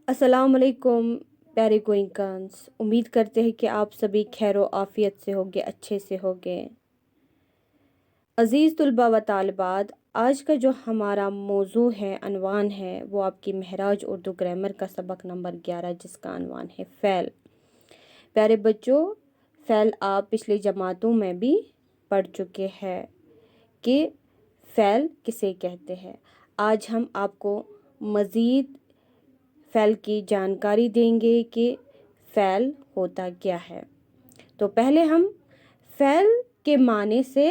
अस्सलाम वालेकुम प्यारे गोइंकान्स। उम्मीद करते हैं कि आप सभी खैर व आफियत से होगे, अच्छे से होगे। अज़ीज़ तुलबा व तालिबात, आज का जो हमारा मौजू है, अनवान है, वो आपकी महराज उर्दू ग्रामर का सबक नंबर 11, जिसका अनवान है फ़ैल। प्यारे बच्चों, फ़ैल आप पिछली जमातों में भी पढ़ चुके हैं कि फ़ैल किसे कहते हैं। आज हम आपको मज़ीद फ़ैल की जानकारी देंगे कि फ़ैल होता क्या है। तो पहले हम फ़ैल के माने से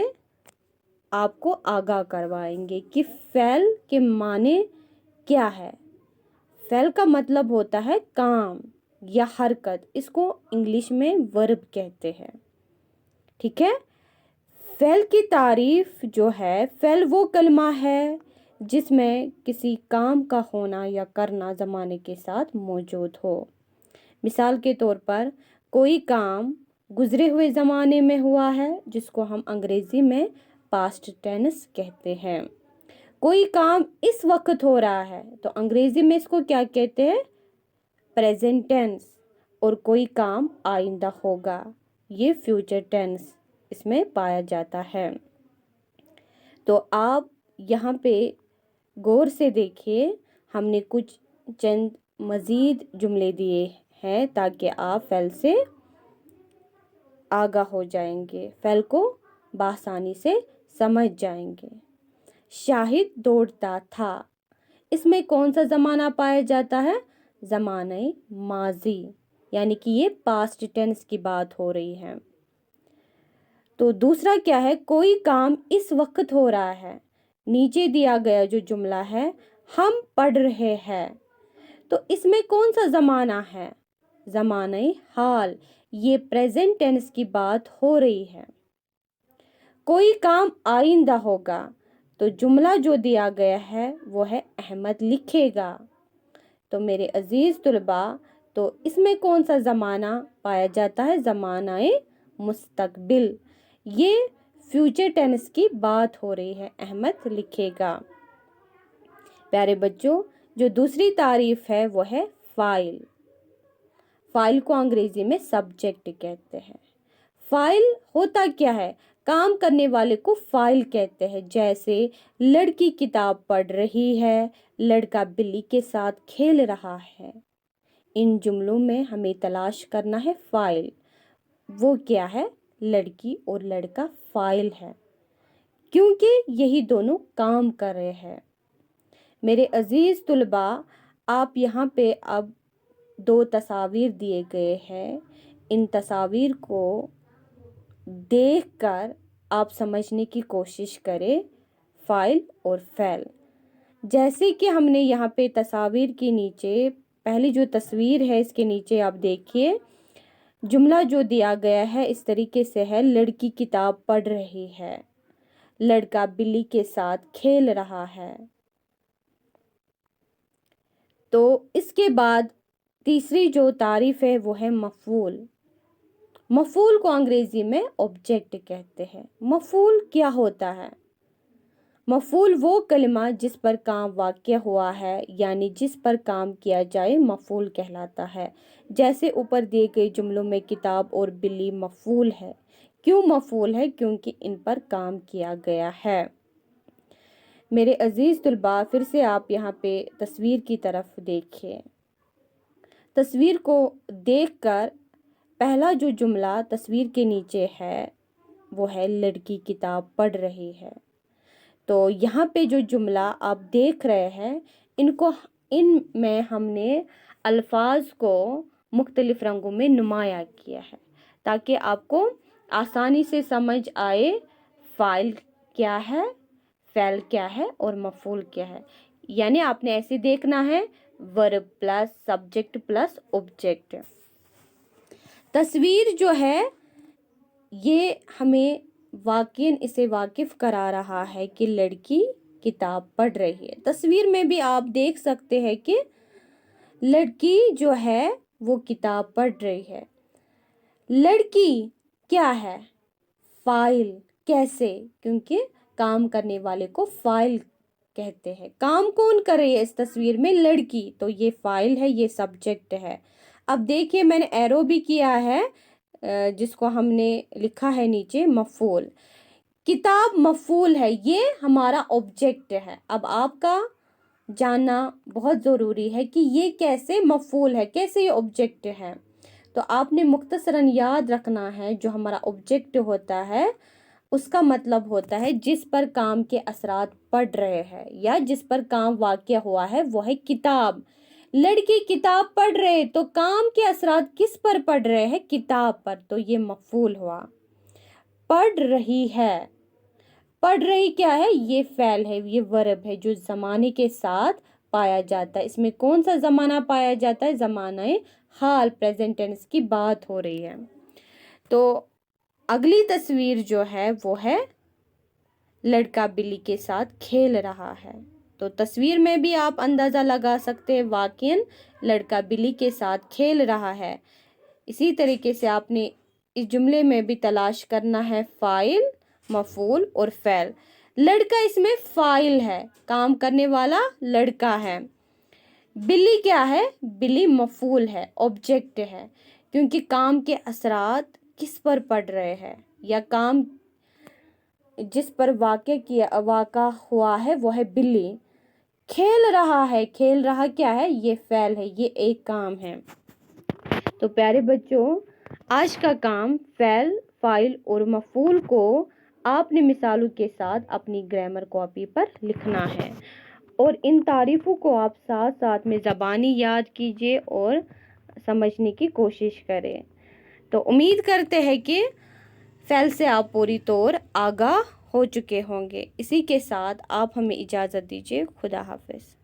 आपको आगाह करवाएंगे कि फ़ैल के माने क्या है। फ़ैल का मतलब होता है काम या हरकत, इसको इंग्लिश में वर्ब कहते हैं। ठीक है। फ़ैल की तारीफ जो है, फ़ैल वो कलमा है जिसमें किसी काम का होना या करना ज़माने के साथ मौजूद हो। मिसाल के तौर पर कोई काम गुज़रे हुए ज़माने में हुआ है, जिसको हम अंग्रेज़ी में पास्ट टेंस कहते हैं। कोई काम इस वक्त हो रहा है तो अंग्रेज़ी में इसको क्या कहते हैं, प्रेजेंट टेंस। और कोई काम आइंदा होगा, ये फ्यूचर टेंस इसमें पाया जाता है। तो आप यहाँ पे गौर से देखिए, हमने कुछ चंद मज़ीद जुमले दिए हैं ताकि आप फ़ैल से आगाह हो जाएंगे, फ़ैल को बासानी से समझ जाएंगे। शाहिद दौड़ता था, इसमें कौन सा ज़माना पाया जाता है, ज़माने माजी, यानी कि ये पास्ट टेंस की बात हो रही है। तो दूसरा क्या है, कोई काम इस वक्त हो रहा है। नीचे दिया गया जो जुमला है, हम पढ़ रहे हैं, तो इसमें कौन सा ज़माना है, ज़माने हाल, ये प्रेजेंट टेंस की बात हो रही है। कोई काम आइंदा होगा, तो जुमला जो दिया गया है वो है अहमद लिखेगा। तो मेरे अजीज तुलबा, तो इसमें कौन सा ज़माना पाया जाता है, ज़मानाए मुस्तकबिल, ये फ्यूचर टेंस की बात हो रही है, अहमद लिखेगा। प्यारे बच्चों, जो दूसरी तारीफ है वो है फ़ाइल। फ़ाइल को अंग्रेजी में सब्जेक्ट कहते हैं। फ़ाइल होता क्या है, काम करने वाले को फ़ाइल कहते हैं। जैसे लड़की किताब पढ़ रही है, लड़का बिल्ली के साथ खेल रहा है। इन जुमलों में हमें तलाश करना है फ़ाइल। वो क्या है, लड़की और लड़का फ़ाइल है, क्योंकि यही दोनों काम कर रहे हैं। मेरे अजीज़ तुलबा, आप यहाँ पे अब 2 तस्वीर दिए गए हैं। इन तस्वीर को देखकर आप समझने की कोशिश करें फ़ाइल और फ़ैल। जैसे कि हमने यहाँ पे तस्वीर के नीचे, पहली जो तस्वीर है इसके नीचे आप देखिए, जुमला जो दिया गया है इस तरीके से है, लड़की किताब पढ़ रही है, लड़का बिल्ली के साथ खेल रहा है। तो इसके बाद तीसरी जो तारीफ है वो है मफ़ूल। मफ़ूल को अंग्रेजी में ऑब्जेक्ट कहते हैं। मफ़ूल क्या होता है, मफ़ूल वो कलिमा जिस पर काम वाक़या हुआ है, यानी जिस पर काम किया जाए, मफ़ूल कहलाता है। जैसे ऊपर दिए गए जुमलों में किताब और बिल्ली मफ़ूल है। क्यों मफ़ूल है, क्योंकि इन पर काम किया गया है। मेरे अजीज़ तुलबा, फिर से आप यहाँ पे तस्वीर की तरफ देखिए। तस्वीर को देखकर पहला जो जुमला तस्वीर के नीचे है वो है, लड़की किताब पढ़ रही है। तो यहाँ पे जो जुमला आप देख रहे हैं, इनमें हमने अल्फाज को मुख्तलिफ रंगों में नुमाया किया है ताकि आपको आसानी से समझ आए फ़ाइल क्या है, फ़ैल क्या है और मफ़ूल क्या है। यानी आपने ऐसे देखना है, verb plus subject plus object. तस्वीर जो है ये हमें वाक़ियन इसे वाकिफ़ करा रहा है कि लड़की किताब पढ़ रही है। तस्वीर में भी आप देख सकते हैं कि लड़की जो है वो किताब पढ़ रही है। लड़की क्या है, फ़ाइल। कैसे, क्योंकि काम करने वाले को फ़ाइल कहते हैं। काम कौन कर रही है इस तस्वीर में? लड़की। तो ये फाइल है, ये सब्जेक्ट है। अब देखिए मैंने एरो भी किया है जिसको हमने लिखा है नीचे मफूल। किताब मफूल है, ये हमारा ऑब्जेक्ट है। अब आपका जानना बहुत ज़रूरी है कि ये कैसे मफूल है, कैसे ये ऑब्जेक्ट है। तो आपने मुख्तसरन याद रखना है जो हमारा ऑब्जेक्ट होता है उसका मतलब होता है जिस पर काम के असरात पड़ रहे हैं या जिस पर काम वाक़या हुआ है वो है किताब। लड़की किताब पढ़ रहे, तो काम के असरात किस पर पड़ रहे हैं? किताब पर। तो ये मफूल हुआ। पढ़ रही है, पढ़ रही क्या है? ये फ़ेल है, ये वर्ब है जो ज़माने के साथ पाया जाता है। इसमें कौन सा ज़माना पाया जाता है? ज़माने हाल, प्रेजेंट टेंस की बात हो रही है। तो अगली तस्वीर जो है वो है लड़का बिल्ली के साथ खेल रहा है। तो तस्वीर में भी आप अंदाज़ा लगा सकते हैं वाक़ईन लड़का बिल्ली के साथ खेल रहा है। इसी तरीके से आपने इस जुमले में भी तलाश करना है फ़ाइल, मफ़ूल और फ़ेल। लड़का इसमें फ़ाइल है, काम करने वाला लड़का है। बिल्ली क्या है? बिल्ली मफ़ूल है, ऑब्जेक्ट है, क्योंकि काम के असरात किस पर पड़ रहे हैं या काम जिस पर वाक़ा हुआ है वो है बिल्ली। खेल रहा है, खेल रहा क्या है? ये फ़ेल है, ये एक काम है। तो प्यारे बच्चों, आज का काम फ़ेल, फ़ाइल और मफ़ूल को आपने मिसालों के साथ अपनी ग्रामर कॉपी पर लिखना है और इन तारीफ़ों को आप साथ साथ में ज़बानी याद कीजिए और समझने की कोशिश करें। तो उम्मीद करते हैं कि फ़ेल से आप पूरी तौर आगाह हो चुके होंगे। इसी के साथ आप हमें इजाज़त दीजिए। खुदा हाफ़िज़।